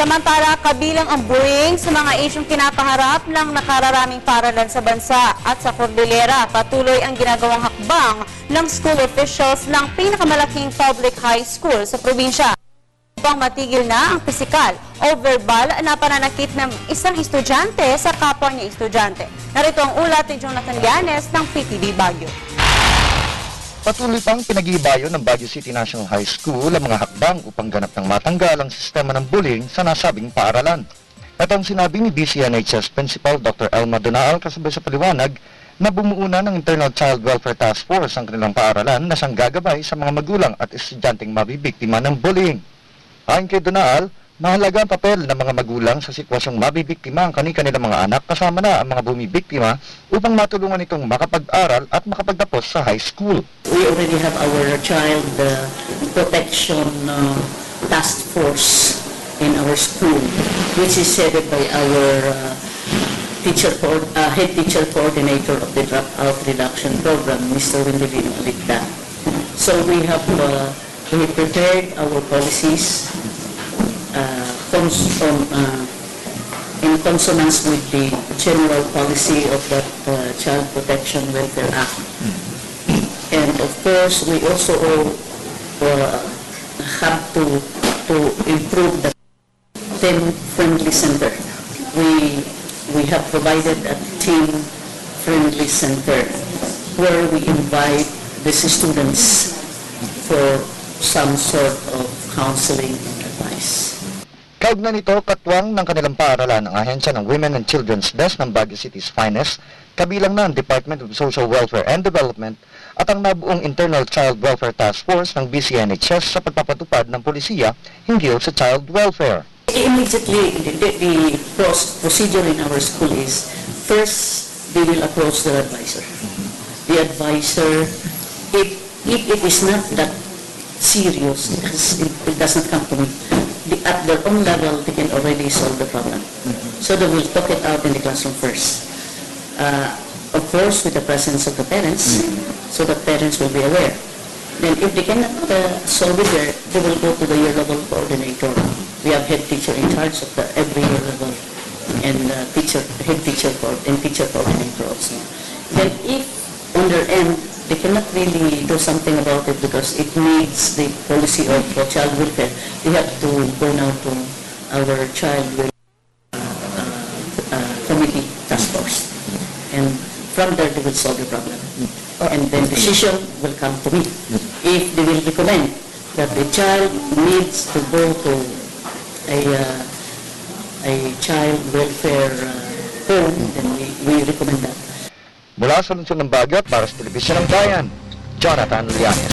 Samantala, kabilang ang bullying sa mga isyong kinapaharap ng nakararaming paaralan sa bansa at sa Cordillera. Patuloy ang ginagawang hakbang ng school officials ng pinakamalaking public high school sa probinsya upang matigil na ang pisikal o verbal na pananakit ng isang estudyante sa kapwa niya estudyante. Narito ang ulat ni Jonathan Llanes ng PTV Baguio. Patuloy pang pinag-iibayo ng Baguio City National High School ang mga hakbang upang ganap ng matanggal ang sistema ng bullying sa nasabing paaralan. Ito ang sinabi ni BCNHS Principal Dr. Elma Donaal kasabay sa paliwanag na bumuo na ng Internal Child Welfare Task Force ang kanilang paaralan na siyang gagabay sa mga magulang at estudyanteng mabibiktima ng bullying. Ayon kay Donaal, mahalaga ang papel ng mga magulang sa sitwasyong mabibiktima ang kanilang mga anak kasama na ang mga bumibiktima upang matulungan itong makapag-aral at makapagtapos sa high school. We already have our child protection task force in our school, which is headed by our head teacher coordinator of the dropout reduction program, Mr. Windelino Alicta. So we have prepared our policies in consonance with the general policy of the Child Protection Welfare Act. And of course, we also have to improve the team-friendly center. We have provided a team-friendly center where we invite the students for some sort of counseling and advice. Kaugnay nito, katwang ng kanilang paaralan ang ahensya ng Women and Children's Desk ng Baguio City's Finest, kabilang na ang Department of Social Welfare and Development at ang nabuong Internal Child Welfare Task Force ng BCNHS sa pagpapatupad ng polisiya hinggil sa child welfare. Immediately, the procedure in our school is, first, they will approach their advisor. The advisor, if it is not that serious, it doesn't come to me, at their own level, they can already solve the problem. So they will talk it out in the classroom first. Of course, with the presence of the parents, so the parents will be aware. Then if they cannot solve it there, they will go to the year level coordinator. We have head teacher in charge of every year level, and head teacher coordinator also. Then if on their end, they cannot really do something about it because it needs the policy of child welfare. We have to go now to our child welfare committee task force, and from there they will solve the problem. And then decision will come to me. If they will recommend that the child needs to go to a child welfare home, then we recommend that. Mula sa lungsod ng Baguio at para sa Telebisyon ng Bayan, Jonathan Llanes.